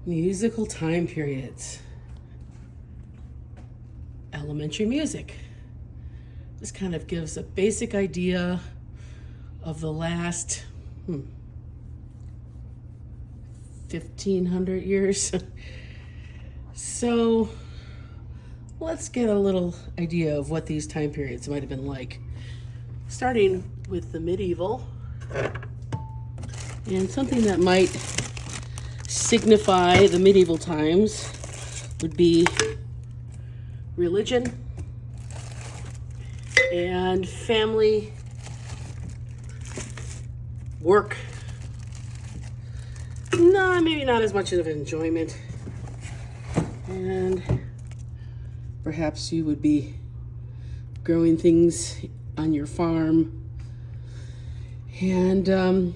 Musical time periods. Elementary music. This kind of gives a basic idea of the last 1500 years. So let's get a little idea of what these time periods might have been like. Starting with the medieval, and something that might signify the medieval times would be religion and family, work. No, maybe not as much of enjoyment. And perhaps you would be growing things on your farm and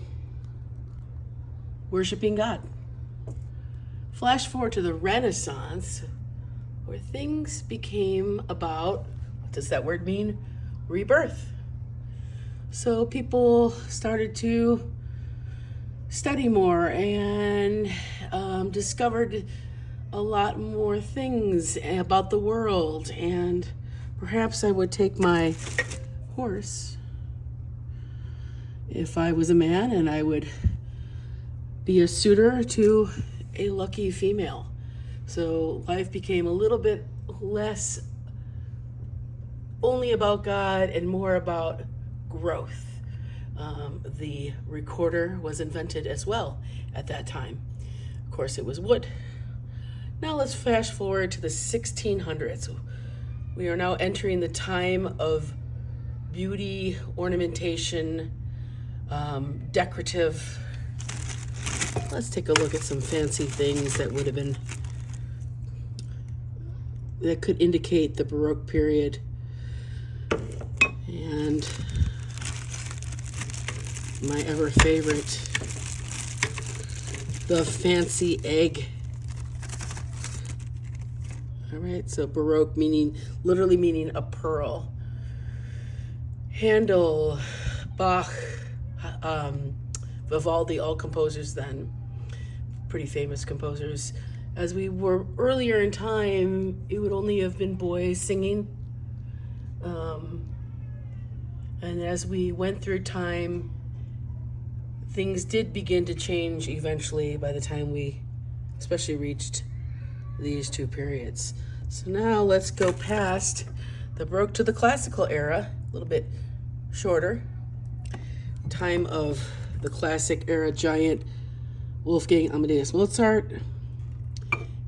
worshiping God. Flash forward to the Renaissance, where things became about, what does that word mean? Rebirth. So people started to study more and discovered a lot more things about the world. And perhaps I would take my horse if I was a man, and I would be a suitor to a lucky female. So life became a little bit less only about God and more about growth. The recorder was invented as well at that time. Of course, it was wood. Now let's fast forward to the 1600s. We are now entering the time of beauty, ornamentation, decorative. Let's take a look at some fancy things that would have been, that could indicate the Baroque period. And my ever favorite, the fancy egg. All right, so Baroque literally meaning a pearl. Handel, Bach, Vivaldi, all composers then, pretty famous composers. As we were earlier in time, it would only have been boys singing. And as we went through time, things did begin to change eventually by the time we especially reached these two periods. So now let's go past the Baroque to the classical era, a little bit shorter. Time of the classic era giant Wolfgang Amadeus Mozart.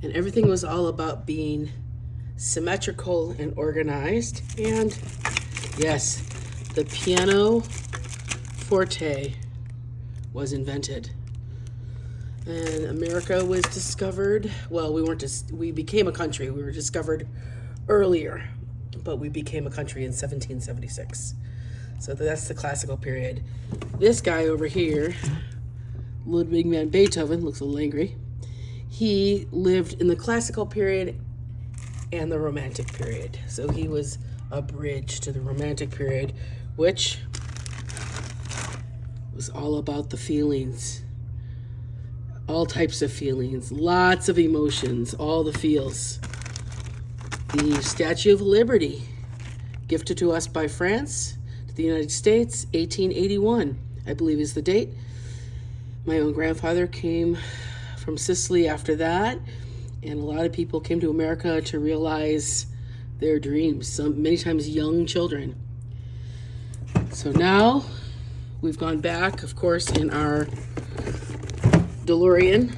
And everything was all about being symmetrical and organized. And yes, the piano forte was invented. And America was discovered. Well, we became a country. We were discovered earlier, but we became a country in 1776. So that's the classical period. This guy over here, Ludwig van Beethoven, looks a little angry. He lived in the classical period and the romantic period. So he was a bridge to the romantic period, which was all about the feelings. All types of feelings, lots of emotions, all the feels. The Statue of Liberty, gifted to us by France to the United States, 1881, I believe is the date. My own grandfather came from Sicily after that, and a lot of people came to America to realize their dreams, many times young children. So now we've gone back, of course, in our DeLorean.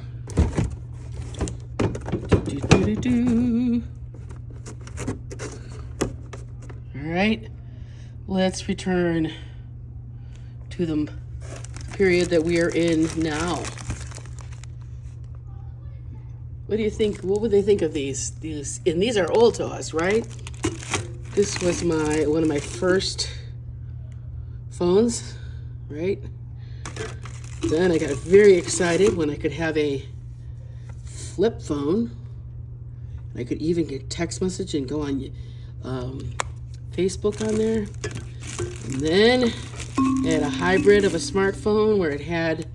All right, let's return to the period that we are in now. What do you think? What would they think of these? And these are old to us, right? This was one of my first phones, right? Then I got very excited when I could have a flip phone. I could even get text message and go on Facebook on there. And then I had a hybrid of a smartphone where it had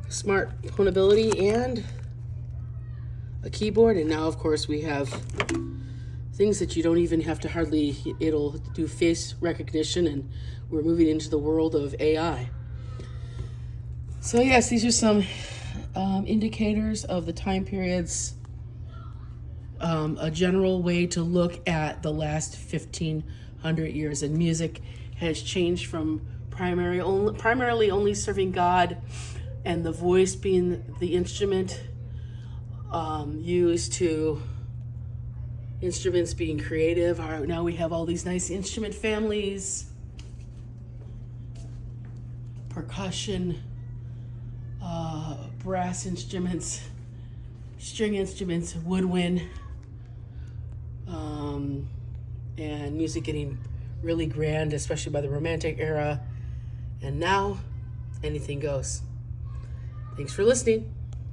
smartphone ability and a keyboard, and now of course we have things that you don't even have to hardly, it'll do face recognition, and we're moving into the world of AI. So yes, these are some indicators of the time periods, a general way to look at the last 1,500 years. And music has changed from primarily only serving God and the voice being the instrument used to instruments being creative. Now we have all these nice instrument families, percussion, brass instruments, string instruments, woodwind, and music getting really grand, especially by the Romantic era. And now anything goes. Thanks for listening.